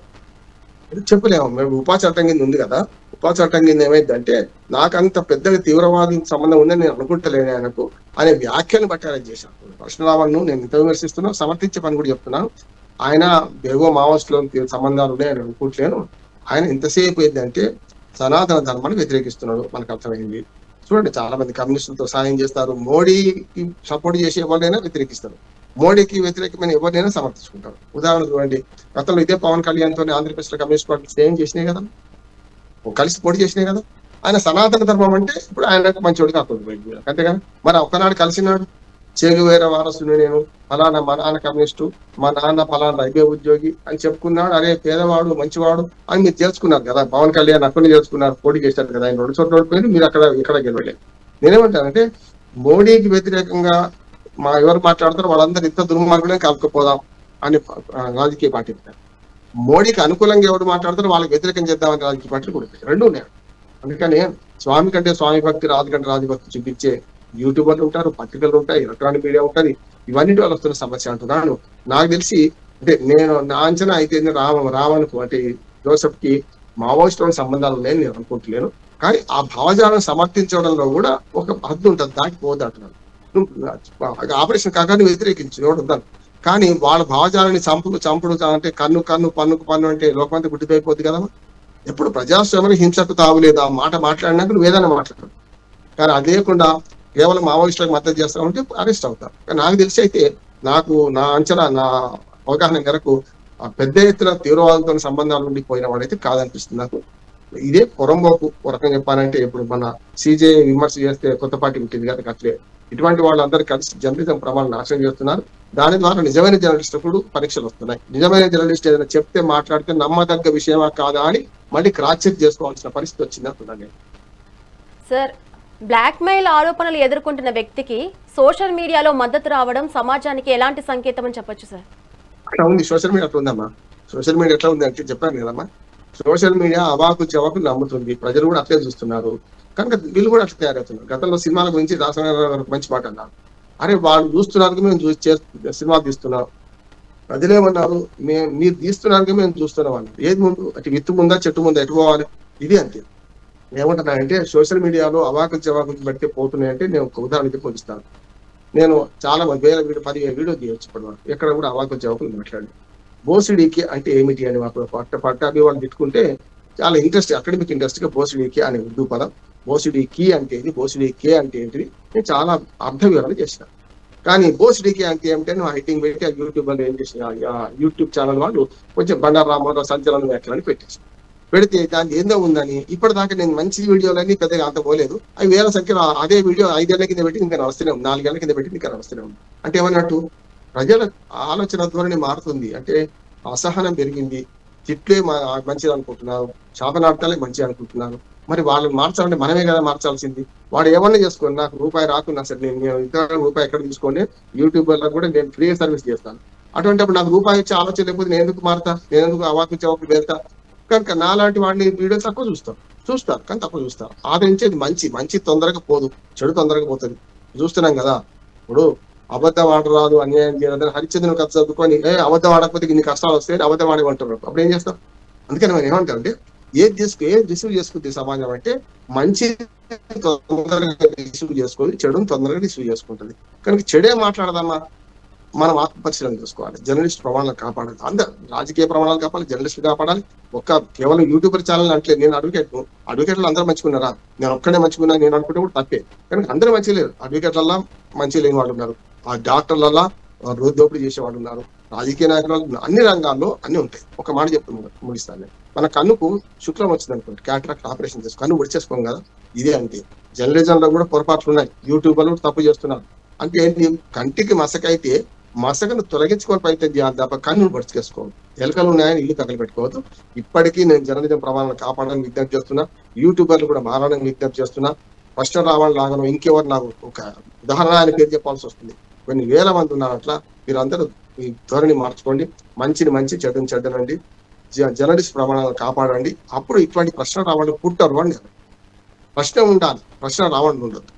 చెప్పలేము. మేము ఉపా చట్టం కింద ఉంది కదా, ఉపా చట్టం కింద ఏమైందంటే నాకంత పెద్దగా తీవ్రవాదం సంబంధం ఉందని నేను అనుకుంటలేను ఆయనకు అనే వ్యాఖ్యను బట్టి ఆయన చేశాను. కృష్ణరావణ్ను నేను ఇంత విమర్శిస్తున్నా, సమర్థించే పని కూడా చెప్తున్నాను. ఆయన బేగో మావోయిస్టులో సంబంధాలు ఉన్నాయని అనుకుంటలేను. ఆయన ఎంతసేపు ఏంటంటే సనాతన ధర్మాన్ని వ్యతిరేకిస్తున్నాడు మనకు అర్థమైంది. చూడండి, చాలా మంది కమ్యూనిస్టులతో సాయం చేస్తారు, మోడీకి సపోర్ట్ చేసే ఎవరైనా వ్యతిరేకిస్తారు, మోడీకి వ్యతిరేకమైన ఎవరినైనా సమర్థించుకుంటారు. ఉదాహరణ చూడండి, గతంలో ఇదే పవన్ కళ్యాణ్ తోనే ఆంధ్రప్రదేశ్ లో కమ్యూనిస్ట్ పార్టీ సేమ్ చేసినాయి కదా, కలిసి పోటీ చేసినాయి కదా. ఆయన సనాతన ధర్మం అంటే ఇప్పుడు ఆయన మంచోడు కాకుండా అంతేగాని మరి ఒకనాడు కలిసినాడు. చెగువేర వారసుని నేను, ఫలానా మా నాన్న కమ్యూనిస్టు, మా నాన్న ఫలానా రైల్వే ఉద్యోగి అని చెప్పుకున్నాడు. అరే పేదవాడు మంచివాడు అని మీరు తెలుసుకున్నారు కదా. పవన్ కళ్యాణ్ అక్కడిని తెలుసుకున్నారు, పోటీ చేశారు కదా. ఆయన 2 చోట్ల ఓడిపోయింది, మీరు ఇక్కడ గెలవలేదు. నేనేమంటానంటే మోడీకి వ్యతిరేకంగా ఎవరు మాట్లాడతారో వాళ్ళందరూ ఇంత దుర్మార్గులే కలుపుకపోదాం అని రాజకీయ పార్టీ. మోడీకి అనుకూలంగా ఎవరు మాట్లాడతారో వాళ్ళకి వ్యతిరేకం చేద్దామని రాజకీయ పార్టీలు కూడా రెండు ఉన్నాయి. అందుకని స్వామి కంటే స్వామి భక్తి, రాజు కంటే రాజభక్తి చూపించే యూట్యూబర్లు ఉంటారు, పత్రికలు ఉంటాయి, ఎలక్ట్రానిక్ మీడియా ఉంటుంది. ఇవన్నిటి వల్ల వస్తున్న సమస్య అంటున్నాను. నాకు తెలిసి అంటే నేను నా అంచనా అయితే రావణకు అంటే జోసెఫ్ కి మావోయిస్టుల సంబంధాలు ఉన్నాయని నేను అనుకుంటలేను. కానీ ఆ భావజాలను సమర్థించడంలో కూడా ఒక హద్దు ఉంటుంది, దాటిపోవద్దు అంటున్నాను. ఆపరేషన్ కాక నువ్వు వ్యతిరేకించు ఎవడుద్దాను, కానీ వాళ్ళ భావజాలని చంపుడు అంటే కన్ను పన్ను అంటే లోకమంతా గుడ్డిపోయిపోద్ది కదా. ఎప్పుడు ప్రజాస్వామ్యం హింసకు తావులేదు, ఆ మాట మాట్లాడినాక నువ్వు ఏదైనా మాట్లాడతావు. కానీ అదే లేకుండా కేవలం మావోయిస్టులకు మద్దతు చేస్తామంటే అరెస్ట్ అవుతారు. కానీ నాకు తెలిసి అయితే నా అంచనా, నా అవగాహన మేరకు పెద్ద ఎత్తున తీవ్రవాదంతో సంబంధాలు ఉండిపోయిన వాడైతే కాదనిపిస్తుంది నాకు. ఇదే పొరంబోకు ఒక రకంగా చెప్పాలంటే ఇప్పుడు మన సీజే విమర్శ చేస్తే కొత్త పార్టీ పుట్టింది కదా, అట్లే ఇటువంటి వాళ్ళందరూ కలిసి జర్నలిజం ప్రమాణం నాశనం చేస్తున్నారు. దాని ద్వారా నిజమైన జర్నలిస్ట్ కూడా పరీక్షలు వస్తున్నాయి. నిజమైన జర్నలిస్ట్ ఏదైనా చెప్తే మాట్లాడితే నమ్మదగ్గ విషయమా కాదా అని మళ్ళీ క్రాస్ చెక్ చేసుకోవాల్సిన పరిస్థితి వచ్చింది అంటున్నాను నేను. సార్ బ్లాక్మెయిల్ ఆరోపణలు ఎదుర్కొంటున్న వ్యక్తికి సోషల్ మీడియాలో మద్దతు రావడం సమాజానికి ఎలాంటి సంకేతం అని చెప్పొచ్చు సార్? అట్లా ఉంది, సోషల్ మీడియా అట్లా ఉందమ్మా. సోషల్ మీడియా ఎట్లా ఉంది అంటే చెప్పాను కదమ్మా, సోషల్ మీడియా అవాకు జవాకు నమ్ముతుంది, ప్రజలు కూడా అట్లే చూస్తున్నారు. కనుక వీళ్ళు కూడా అట్లా తయారవుతున్నారు. గతంలో సినిమాల గురించి రాసరావు మంచి మాట అన్నారు. అరే వాళ్ళు చూస్తున్నారు, మేము సినిమా తీస్తున్నాం. ప్రజలేమన్నారు, మీరు తీస్తున్నారు, మేము చూస్తున్నాం అన్నారు. ఏది ముందు, అటు విత్తు ముందా చెట్టు ముందా, ఎటు పోవాలి? ఇది అంతే. ఏమంటున్నానంటే సోషల్ మీడియాలో అవాకు జవాకు పెడితే పోతున్నాయంటే నేను ఒక ఉదాహరణకి పోలిస్తాను. నేను చాలా వేల వీడియో 10,000 వీడియో తీయొచ్చు ఇప్పటివరకు, ఎక్కడ కూడా అవాకు జవాకులు మాట్లాడి. బోసిడీకి అంటే ఏమిటి అని మాకు పట్టాభి వాళ్ళు తిట్టుకుంటే చాలా ఇంట్రెస్ట్, అకాడమిక్ ఇంట్రెస్ట్ గా బోసిడీకి అనే ఉర్దూ పదం, బోసిడీకి అంటే ఏంటి, బోసిడీకే అంటే ఏంటిది నేను చాలా అర్థ వివరణ చేసిన. కానీ బోసిడీకి అంటే ఏమిటంటే నువ్వు హైటింగ్ పెట్టి యూట్యూబ్ లో ఏం చేసిన, యూట్యూబ్ ఛానల్ వాళ్ళు కొంచెం బండారు రామారావు సంచలనం వ్యాఖ్యలని పెట్టేసి పెడితే దాని ఏందో ఉందని ఇప్పటిదాకా నేను మంచి వీడియోలన్నీ పెద్దగా అంత పోలేదు. అవి వేల సంఖ్యలో అదే వీడియో 5 ఏళ్ల కింద పెట్టి ఇంకా నడుస్తూనే ఉంది, 4 ఏళ్ల కింద పెట్టి ఇంకా నడుస్తూనే ఉంది. అంటే ఏమన్నట్టు ప్రజల ఆలోచన ధోరణి మారుతుంది. అంటే అసహనం పెరిగింది, తిట్లే మంచిది అనుకుంటున్నారు, శాపనార్థాలే మంచిది అనుకుంటున్నారు. మరి వాళ్ళు మార్చాలంటే మనమే కదా మార్చాల్సింది. వాడు ఏమన్నా చేసుకోండి, నాకు రూపాయి రాకున్నా సరే నేను ఇతర రూపాయి ఎక్కడ తీసుకోండి, యూట్యూబ్ వల్ల కూడా నేను ఫ్రీ సర్వీస్ చేస్తాను. అటువంటిప్పుడు నాకు రూపాయి వచ్చే ఆలోచన లేకపోతే నేను ఎందుకు మారుతా, నేను ఎందుకు అవాకు చవాకు వెళ్తా? కనుక నాలాంటి వాడిని వీడియో తక్కువ చూస్తారు కానీ తక్కువ చూస్తారు. ఆదరించేది మంచి తొందరగా పోదు, చెడు తొందరగా పోతుంది. చూస్తున్నాం కదా, ఇప్పుడు అబద్ధం ఆడరాదు, అన్యాయం చేయరాదని హరిచంద్రుని కథ చదువుకొని అబద్ధం ఆడకపోతే ఇన్ని కష్టాలు వస్తాయి అబద్ధం ఆడేమంటారు. అప్పుడు ఏం చేస్తాం? అందుకని మనం ఏమంటారంటే ఏది రిసీవ్ చేసుకుంది సమాజం అంటే మంచి తొందరగా రిసీవ్ చేసుకుంది, చెడుని తొందరగా రిసీవ్ చేసుకుంటుంది. కనుక చెడే మాట్లాడదామా, మనం ఆత్మపరిశీలన చేసుకోవాలి. జర్నలిస్ట్ ప్రమాణాలు కాపాడాలి, అందరు రాజకీయ ప్రమాణాలు కాపాడాలి, జర్నలిస్టులు కాపాడాలి. కేవలం యూట్యూబర్ ఛానల్ అంటే నేను అడ్వకేట్లు అందరూ మంచిగున్నారా, నేను ఒక్కడే మంచిగున్నా నేను అనుకుంటే కూడా తప్పే. కానీ అందరూ మంచిగా లేరు. అడ్వకేట్లల్లా మంచి లేని వాళ్ళు ఉన్నారు, ఆ డాక్టర్లల్లా రోజు దోపిడీ చేసేవాళ్ళు ఉన్నారు, రాజకీయ నాయకులు, అన్ని రంగాల్లో అన్ని ఉంటాయి. ఒక మాట చెప్తున్నాను ముగిస్తాను. మన కన్నుకు శుక్లం వచ్చింది అనుకోండి, క్యాటరాక్ట్ ఆపరేషన్ చేసి కన్ను విడిచేసుకోం కదా, ఇదే అంటే జర్నలిజంలో కూడా పొరపాట్లు ఉన్నాయి. యూట్యూబర్లు తప్పు చేస్తున్నారు. అంటే ఏంటి, కంటికి మసకైతే మసకను తొలగించుకొని ప్రయత్నం చేయాలి తప్ప కన్నును పడుచుకేసుకోవాలి. ఎలకలు ఉన్నాయని ఇల్లు తగలు పెట్టుకోవద్దు. ఇప్పటికీ నేను జర్నలిజం ప్రమాణాలను కాపాడాలని విజ్ఞప్తి చేస్తున్నా, యూట్యూబర్లు కూడా మారాలని విజ్ఞప్తి చేస్తున్నా. ఫస్ట్ రావణ్ లాగాను ఇంకెవరు నాకు ఒక ఉదాహరణ ఆయన పేరు చెప్పాల్సి వస్తుంది. కొన్ని వేల మంది ఉన్నారు. అట్లా మీరందరూ ఈ ధోరణి మార్చుకోండి, మంచిని మంచి చెడ్డని చెడ్డనండి, జర్నలిస్ట్ ప్రమాణాలను కాపాడండి. అప్పుడు ఇటువంటి ప్రశ్న రావణ్ పుట్టరు అని ప్రశ్న ఉండాలి, ప్రశ్న రావణ్ ఉండదు.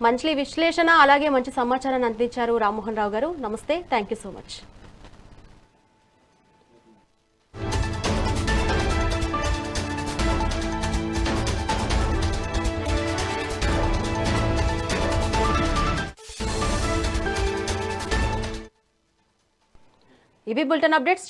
మంచి విశ్లేషణ అలాగే మంచి సమాచారాన్ని అందించారు రామ్మోహన్ రావు గారు. నమస్తే, థ్యాంక్ యూ సో మచ్. ఇవి బులెటిన్ అప్డేట్స్.